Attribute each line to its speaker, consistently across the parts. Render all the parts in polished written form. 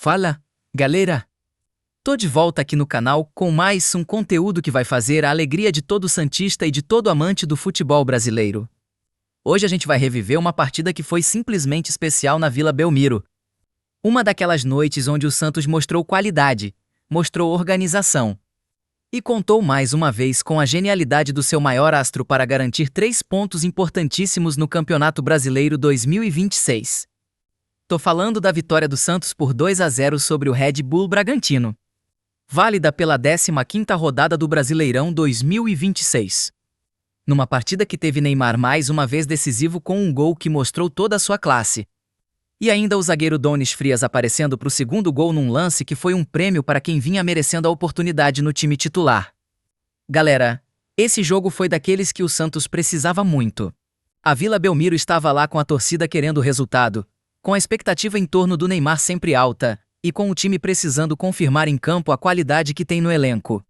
Speaker 1: Fala, galera! Tô de volta aqui no canal com mais um conteúdo que vai fazer a alegria de todo santista e de todo amante do futebol brasileiro. Hoje a gente vai reviver uma partida que foi simplesmente especial na Vila Belmiro. Uma daquelas noites onde o Santos mostrou qualidade, mostrou organização e contou mais uma vez com a genialidade do seu maior astro para garantir 3 pontos importantíssimos no Campeonato Brasileiro 2026. Tô falando da vitória do Santos por 2-0 sobre o Red Bull Bragantino, válida pela 15ª rodada do Brasileirão 2026. Numa partida que teve Neymar mais uma vez decisivo com um gol que mostrou toda a sua classe. E ainda o zagueiro Donis Frias aparecendo para o segundo gol num lance que foi um prêmio para quem vinha merecendo a oportunidade no time titular. Galera, esse jogo foi daqueles que o Santos precisava muito. A Vila Belmiro estava lá com a torcida querendo o resultado, com a expectativa em torno do Neymar sempre alta, e com o time precisando confirmar em campo a qualidade que tem no elenco.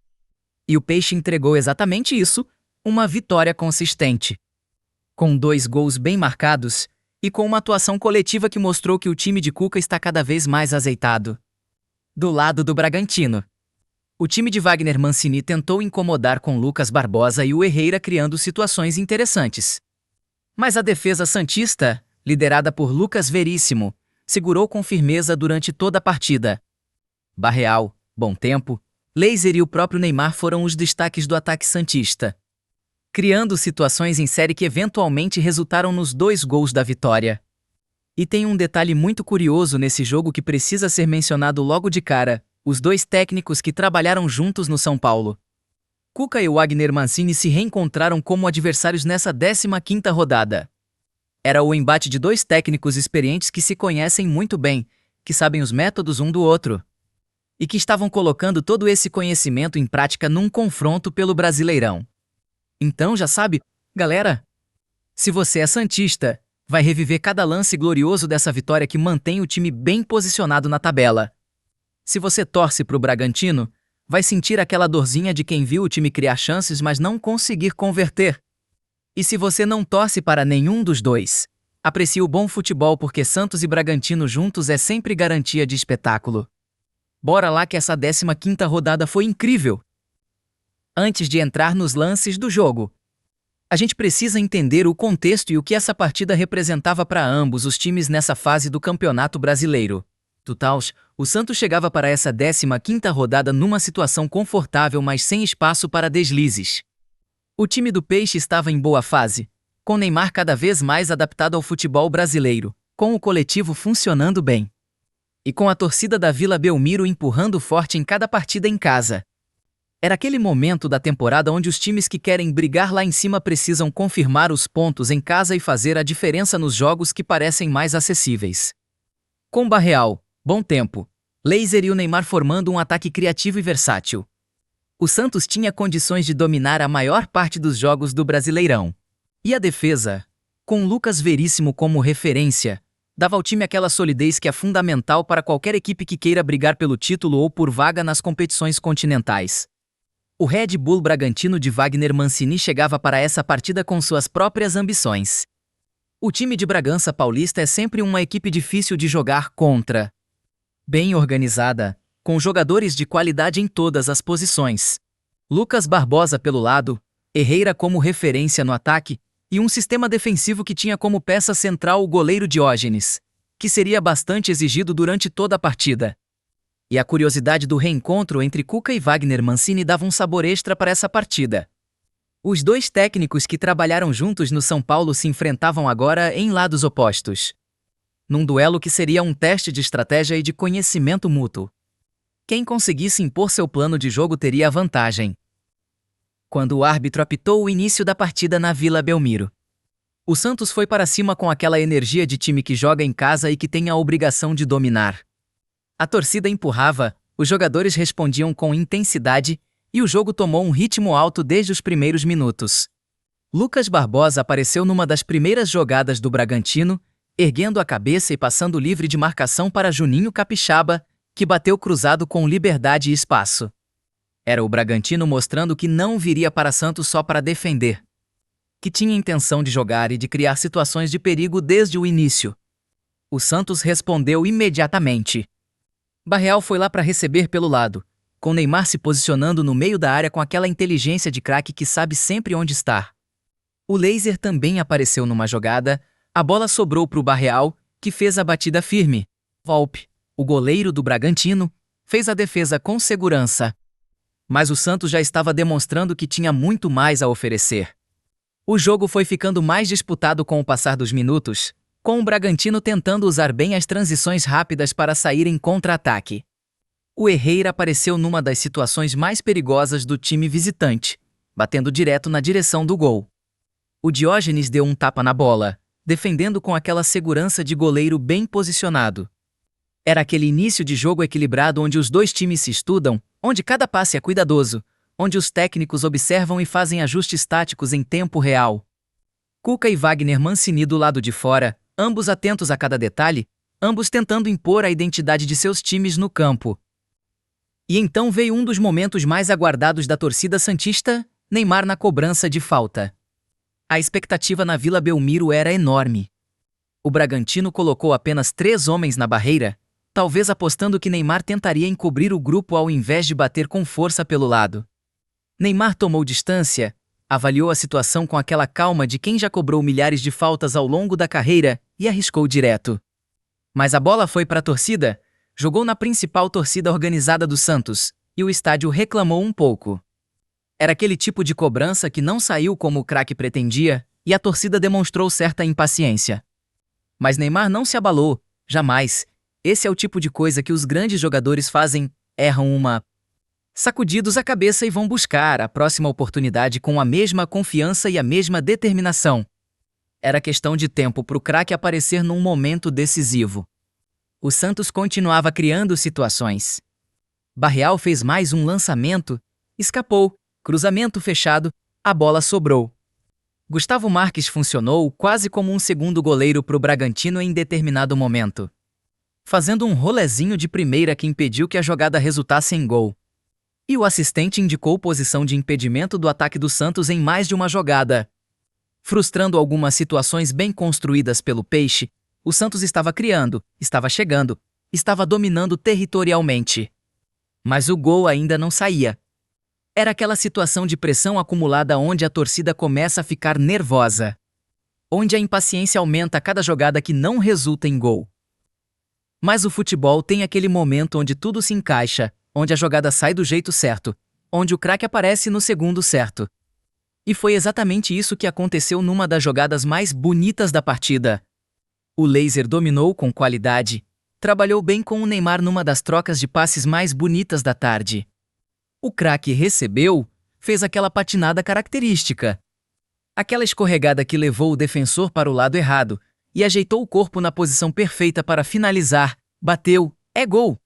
Speaker 1: E o Peixe entregou exatamente isso, uma vitória consistente. Com 2 gols bem marcados, e com uma atuação coletiva que mostrou que o time de Cuca está cada vez mais azeitado. Do lado do Bragantino, o time de Wagner Mancini tentou incomodar com Lucas Barbosa e o Herrera criando situações interessantes. Mas a defesa santista, liderada por Lucas Veríssimo, segurou com firmeza durante toda a partida. Barreal, Bom Tempo, Laser e o próprio Neymar foram os destaques do ataque santista, criando situações em série que eventualmente resultaram nos 2 gols da vitória. E tem um detalhe muito curioso nesse jogo que precisa ser mencionado logo de cara: os 2 técnicos que trabalharam juntos no São Paulo. Cuca e Wagner Mancini se reencontraram como adversários nessa 15ª rodada. Era o embate de 2 técnicos experientes que se conhecem muito bem, que sabem os métodos um do outro, e que estavam colocando todo esse conhecimento em prática num confronto pelo Brasileirão. Então já sabe, galera? Se você é santista, vai reviver cada lance glorioso dessa vitória que mantém o time bem posicionado na tabela. Se você torce pro Bragantino, vai sentir aquela dorzinha de quem viu o time criar chances mas não conseguir converter. E se você não torce para nenhum dos dois, aprecie o bom futebol porque Santos e Bragantino juntos é sempre garantia de espetáculo. Bora lá que essa 15ª rodada foi incrível! Antes de entrar nos lances do jogo, a gente precisa entender o contexto e o que essa partida representava para ambos os times nessa fase do Campeonato Brasileiro. Tutals, o Santos chegava para essa 15ª rodada numa situação confortável mas sem espaço para deslizes. O time do Peixe estava em boa fase, com Neymar cada vez mais adaptado ao futebol brasileiro, com o coletivo funcionando bem. E com a torcida da Vila Belmiro empurrando forte em cada partida em casa. Era aquele momento da temporada onde os times que querem brigar lá em cima precisam confirmar os pontos em casa e fazer a diferença nos jogos que parecem mais acessíveis. Com Barreal, Bom Tempo, Laser e o Neymar formando um ataque criativo e versátil, o Santos tinha condições de dominar a maior parte dos jogos do Brasileirão. E a defesa, com Lucas Veríssimo como referência, dava ao time aquela solidez que é fundamental para qualquer equipe que queira brigar pelo título ou por vaga nas competições continentais. O Red Bull Bragantino de Wagner Mancini chegava para essa partida com suas próprias ambições. O time de Bragança Paulista é sempre uma equipe difícil de jogar contra. Bem organizada, com jogadores de qualidade em todas as posições. Lucas Barbosa pelo lado, Herrera como referência no ataque, e um sistema defensivo que tinha como peça central o goleiro Diógenes, que seria bastante exigido durante toda a partida. E a curiosidade do reencontro entre Cuca e Wagner Mancini dava um sabor extra para essa partida. Os 2 técnicos que trabalharam juntos no São Paulo se enfrentavam agora em lados opostos, num duelo que seria um teste de estratégia e de conhecimento mútuo. Quem conseguisse impor seu plano de jogo teria a vantagem. Quando o árbitro apitou o início da partida na Vila Belmiro, o Santos foi para cima com aquela energia de time que joga em casa e que tem a obrigação de dominar. A torcida empurrava, os jogadores respondiam com intensidade e o jogo tomou um ritmo alto desde os primeiros minutos. Lucas Barbosa apareceu numa das primeiras jogadas do Bragantino, erguendo a cabeça e passando livre de marcação para Juninho Capixaba, que bateu cruzado com liberdade e espaço. Era o Bragantino mostrando que não viria para Santos só para defender, que tinha intenção de jogar e de criar situações de perigo desde o início. O Santos respondeu imediatamente. Barreal foi lá para receber pelo lado, com Neymar se posicionando no meio da área com aquela inteligência de craque que sabe sempre onde estar. O laser também apareceu numa jogada, a bola sobrou para o Barreal, que fez a batida firme. Volpe, o goleiro do Bragantino, fez a defesa com segurança. Mas o Santos já estava demonstrando que tinha muito mais a oferecer. O jogo foi ficando mais disputado com o passar dos minutos, com o Bragantino tentando usar bem as transições rápidas para sair em contra-ataque. O Herrera apareceu numa das situações mais perigosas do time visitante, batendo direto na direção do gol. O Diógenes deu um tapa na bola, defendendo com aquela segurança de goleiro bem posicionado. Era aquele início de jogo equilibrado onde os dois times se estudam, onde cada passe é cuidadoso, onde os técnicos observam e fazem ajustes táticos em tempo real. Cuca e Wagner Mancini do lado de fora, ambos atentos a cada detalhe, ambos tentando impor a identidade de seus times no campo. E então veio um dos momentos mais aguardados da torcida santista, Neymar na cobrança de falta. A expectativa na Vila Belmiro era enorme. O Bragantino colocou apenas 3 homens na barreira, talvez apostando que Neymar tentaria encobrir o grupo ao invés de bater com força pelo lado. Neymar tomou distância, avaliou a situação com aquela calma de quem já cobrou milhares de faltas ao longo da carreira e arriscou direto. Mas a bola foi para a torcida, jogou na principal torcida organizada do Santos, e o estádio reclamou um pouco. Era aquele tipo de cobrança que não saiu como o craque pretendia, e a torcida demonstrou certa impaciência. Mas Neymar não se abalou, jamais. Esse é o tipo de coisa que os grandes jogadores fazem, erram sacudidos a cabeça e vão buscar a próxima oportunidade com a mesma confiança e a mesma determinação. Era questão de tempo para o craque aparecer num momento decisivo. O Santos continuava criando situações. Barreal fez mais um lançamento, escapou, cruzamento fechado, a bola sobrou. Gustavo Marques funcionou quase como um segundo goleiro para o Bragantino em determinado momento, fazendo um rolezinho de primeira que impediu que a jogada resultasse em gol. E o assistente indicou posição de impedimento do ataque do Santos em mais de uma jogada. Frustrando algumas situações bem construídas pelo Peixe, o Santos estava criando, estava chegando, estava dominando territorialmente. Mas o gol ainda não saía. Era aquela situação de pressão acumulada onde a torcida começa a ficar nervosa, onde a impaciência aumenta a cada jogada que não resulta em gol. Mas o futebol tem aquele momento onde tudo se encaixa, onde a jogada sai do jeito certo, onde o craque aparece no segundo certo. E foi exatamente isso que aconteceu numa das jogadas mais bonitas da partida. O laser dominou com qualidade, trabalhou bem com o Neymar numa das trocas de passes mais bonitas da tarde. O craque recebeu, fez aquela patinada característica. Aquela escorregada que levou o defensor para o lado errado e ajeitou o corpo na posição perfeita para finalizar, bateu, é gol.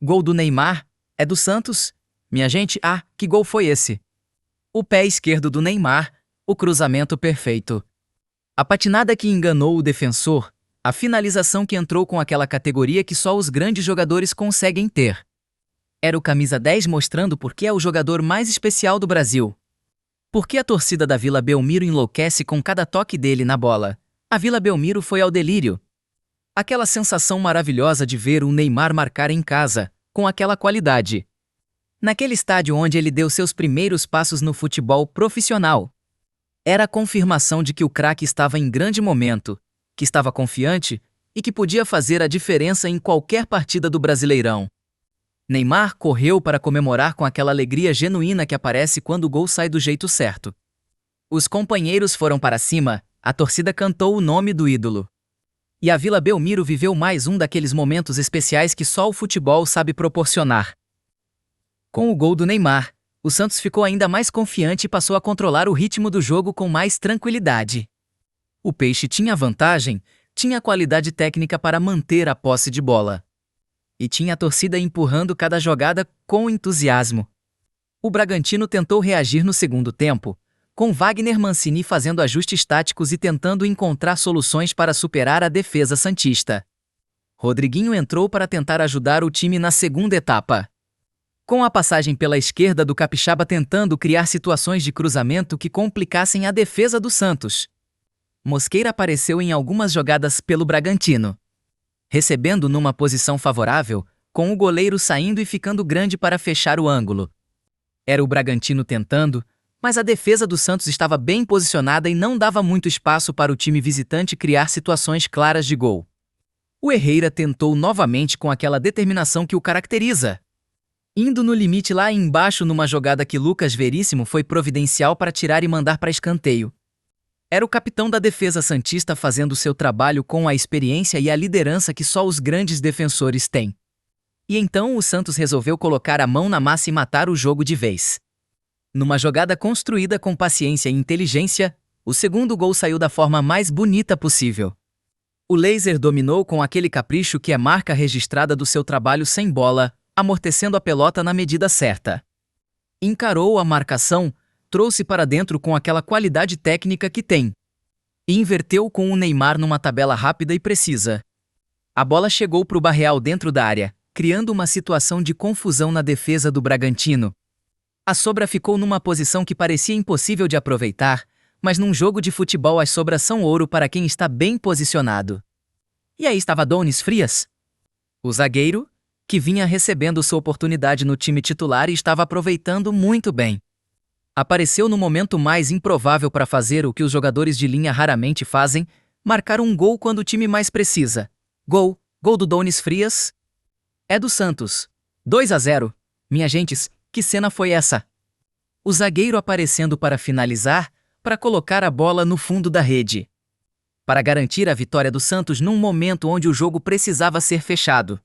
Speaker 1: Gol do Neymar, é do Santos? Minha gente, que gol foi esse? O pé esquerdo do Neymar, o cruzamento perfeito. A patinada que enganou o defensor, a finalização que entrou com aquela categoria que só os grandes jogadores conseguem ter. Era o camisa 10 mostrando por que é o jogador mais especial do Brasil. Por que a torcida da Vila Belmiro enlouquece com cada toque dele na bola? A Vila Belmiro foi ao delírio. Aquela sensação maravilhosa de ver o Neymar marcar em casa, com aquela qualidade. Naquele estádio onde ele deu seus primeiros passos no futebol profissional. Era a confirmação de que o craque estava em grande momento, que estava confiante e que podia fazer a diferença em qualquer partida do Brasileirão. Neymar correu para comemorar com aquela alegria genuína que aparece quando o gol sai do jeito certo. Os companheiros foram para cima, a torcida cantou o nome do ídolo. E a Vila Belmiro viveu mais um daqueles momentos especiais que só o futebol sabe proporcionar. Com o gol do Neymar, o Santos ficou ainda mais confiante e passou a controlar o ritmo do jogo com mais tranquilidade. O Peixe tinha vantagem, tinha qualidade técnica para manter a posse de bola. E tinha a torcida empurrando cada jogada com entusiasmo. O Bragantino tentou reagir no segundo tempo, com Wagner Mancini fazendo ajustes táticos e tentando encontrar soluções para superar a defesa santista. Rodriguinho entrou para tentar ajudar o time na segunda etapa, com a passagem pela esquerda do Capixaba tentando criar situações de cruzamento que complicassem a defesa do Santos. Mosqueira apareceu em algumas jogadas pelo Bragantino. Recebendo numa posição favorável, com o goleiro saindo e ficando grande para fechar o ângulo. Era o Bragantino tentando, mas a defesa do Santos estava bem posicionada e não dava muito espaço para o time visitante criar situações claras de gol. O Herrera tentou novamente com aquela determinação que o caracteriza, indo no limite lá embaixo numa jogada que Lucas Veríssimo foi providencial para tirar e mandar para escanteio. Era o capitão da defesa santista fazendo seu trabalho com a experiência e a liderança que só os grandes defensores têm. E então o Santos resolveu colocar a mão na massa e matar o jogo de vez. Numa jogada construída com paciência e inteligência, o segundo gol saiu da forma mais bonita possível. O Laser dominou com aquele capricho que é marca registrada do seu trabalho sem bola, amortecendo a pelota na medida certa. Encarou a marcação, trouxe para dentro com aquela qualidade técnica que tem. E inverteu com o Neymar numa tabela rápida e precisa. A bola chegou para o Barreal dentro da área, criando uma situação de confusão na defesa do Bragantino. A sobra ficou numa posição que parecia impossível de aproveitar, mas num jogo de futebol as sobras são ouro para quem está bem posicionado. E aí estava Donis Frias, o zagueiro, que vinha recebendo sua oportunidade no time titular e estava aproveitando muito bem. Apareceu no momento mais improvável para fazer o que os jogadores de linha raramente fazem, marcar um gol quando o time mais precisa. Gol do Donis Frias. É do Santos. 2-0. Minha gentes, que cena foi essa? O zagueiro aparecendo para finalizar, para colocar a bola no fundo da rede. Para garantir a vitória do Santos num momento onde o jogo precisava ser fechado.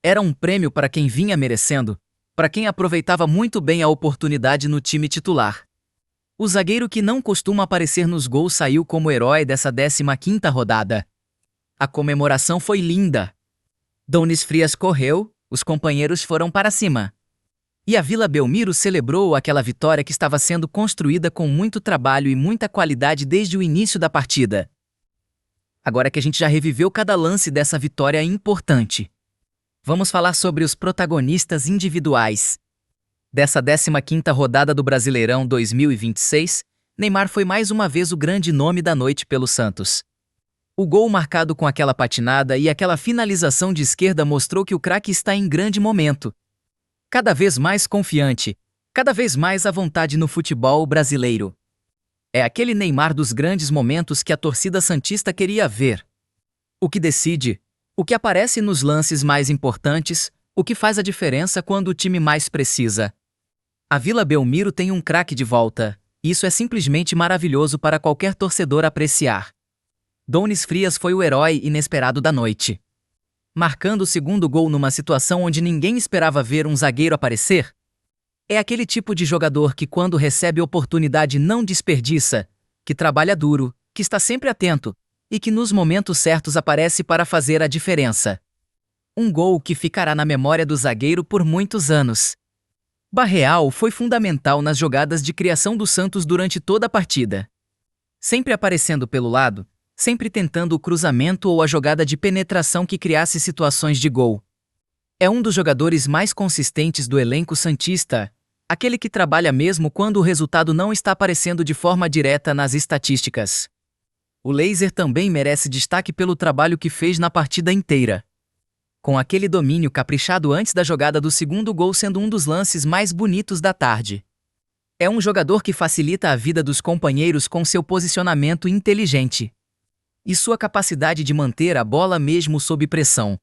Speaker 1: Era um prêmio para quem vinha merecendo, para quem aproveitava muito bem a oportunidade no time titular. O zagueiro que não costuma aparecer nos gols saiu como herói dessa 15ª rodada. A comemoração foi linda. Donis Frias correu, os companheiros foram para cima. E a Vila Belmiro celebrou aquela vitória que estava sendo construída com muito trabalho e muita qualidade desde o início da partida. Agora que a gente já reviveu cada lance dessa vitória importante, vamos falar sobre os protagonistas individuais. Dessa 15ª rodada do Brasileirão 2026, Neymar foi mais uma vez o grande nome da noite pelo Santos. O gol marcado com aquela patinada e aquela finalização de esquerda mostrou que o craque está em grande momento. Cada vez mais confiante, cada vez mais à vontade no futebol brasileiro. É aquele Neymar dos grandes momentos que a torcida santista queria ver. O que decide, o que aparece nos lances mais importantes, o que faz a diferença quando o time mais precisa. A Vila Belmiro tem um craque de volta. Isso é simplesmente maravilhoso para qualquer torcedor apreciar. Donis Frias foi o herói inesperado da noite. Marcando o segundo gol numa situação onde ninguém esperava ver um zagueiro aparecer. É aquele tipo de jogador que quando recebe oportunidade não desperdiça, que trabalha duro, que está sempre atento, e que nos momentos certos aparece para fazer a diferença. Um gol que ficará na memória do zagueiro por muitos anos. Barreal foi fundamental nas jogadas de criação do Santos durante toda a partida. Sempre aparecendo pelo lado, sempre tentando o cruzamento ou a jogada de penetração que criasse situações de gol. É um dos jogadores mais consistentes do elenco santista, aquele que trabalha mesmo quando o resultado não está aparecendo de forma direta nas estatísticas. O Laser também merece destaque pelo trabalho que fez na partida inteira. Com aquele domínio caprichado antes da jogada do segundo gol sendo um dos lances mais bonitos da tarde. É um jogador que facilita a vida dos companheiros com seu posicionamento inteligente. E sua capacidade de manter a bola mesmo sob pressão.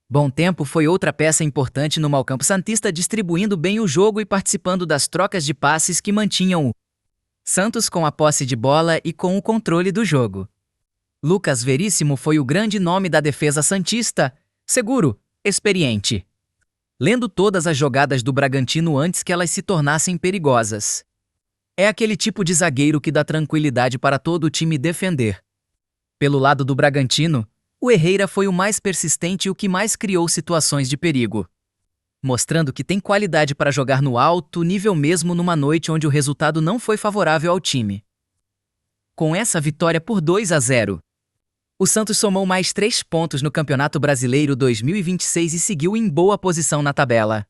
Speaker 1: Bom Tempo foi outra peça importante no meio-campo santista, distribuindo bem o jogo e participando das trocas de passes que mantinham o Santos com a posse de bola e com o controle do jogo. Lucas Veríssimo foi o grande nome da defesa santista, seguro, experiente. Lendo todas as jogadas do Bragantino antes que elas se tornassem perigosas. É aquele tipo de zagueiro que dá tranquilidade para todo o time defender. Pelo lado do Bragantino, o Herrera foi o mais persistente e o que mais criou situações de perigo. Mostrando que tem qualidade para jogar no alto nível mesmo numa noite onde o resultado não foi favorável ao time. Com essa vitória por 2-0, o Santos somou mais 3 pontos no Campeonato Brasileiro 2026 e seguiu em boa posição na tabela.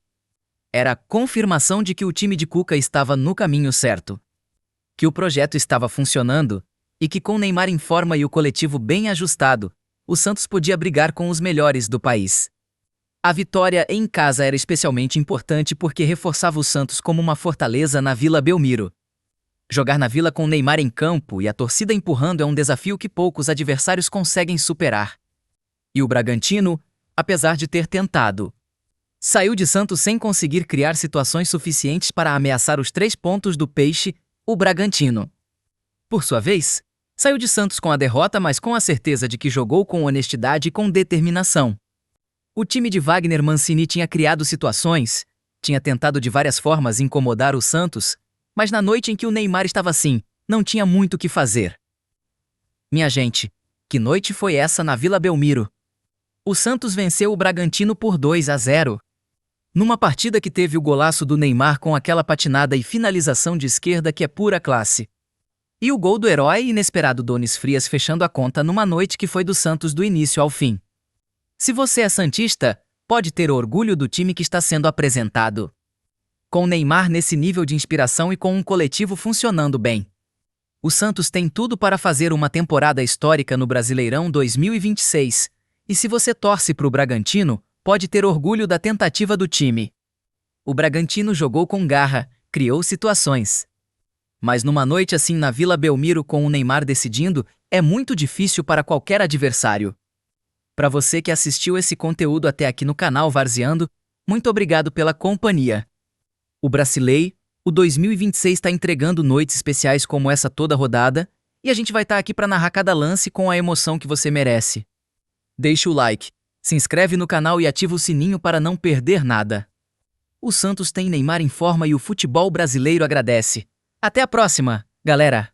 Speaker 1: Era a confirmação de que o time de Cuca estava no caminho certo. Que o projeto estava funcionando, e que com Neymar em forma e o coletivo bem ajustado, o Santos podia brigar com os melhores do país. A vitória em casa era especialmente importante porque reforçava o Santos como uma fortaleza na Vila Belmiro. Jogar na Vila com Neymar em campo e a torcida empurrando é um desafio que poucos adversários conseguem superar. E o Bragantino, apesar de ter tentado, saiu de Santos sem conseguir criar situações suficientes para ameaçar os 3 pontos do Peixe, o Bragantino. Por sua vez, saiu de Santos com a derrota, mas com a certeza de que jogou com honestidade e com determinação. O time de Wagner Mancini tinha criado situações, tinha tentado de várias formas incomodar o Santos, mas na noite em que o Neymar estava assim, não tinha muito o que fazer. Minha gente, que noite foi essa na Vila Belmiro? O Santos venceu o Bragantino por 2-0. Numa partida que teve o golaço do Neymar com aquela patinada e finalização de esquerda que é pura classe. E o gol do herói inesperado Donis Frias fechando a conta numa noite que foi do Santos do início ao fim. Se você é santista, pode ter orgulho do time que está sendo apresentado. Com Neymar nesse nível de inspiração e com um coletivo funcionando bem. O Santos tem tudo para fazer uma temporada histórica no Brasileirão 2026. E se você torce para o Bragantino, pode ter orgulho da tentativa do time. O Bragantino jogou com garra, criou situações. Mas numa noite assim na Vila Belmiro com o Neymar decidindo, é muito difícil para qualquer adversário. Para você que assistiu esse conteúdo até aqui no canal Varzeando, muito obrigado pela companhia. O Brasileirão, o 2026 está entregando noites especiais como essa toda rodada, e a gente vai estar aqui para narrar cada lance com a emoção que você merece. Deixa o like, se inscreve no canal e ativa o sininho para não perder nada. O Santos tem Neymar em forma e o futebol brasileiro agradece. Até a próxima, galera!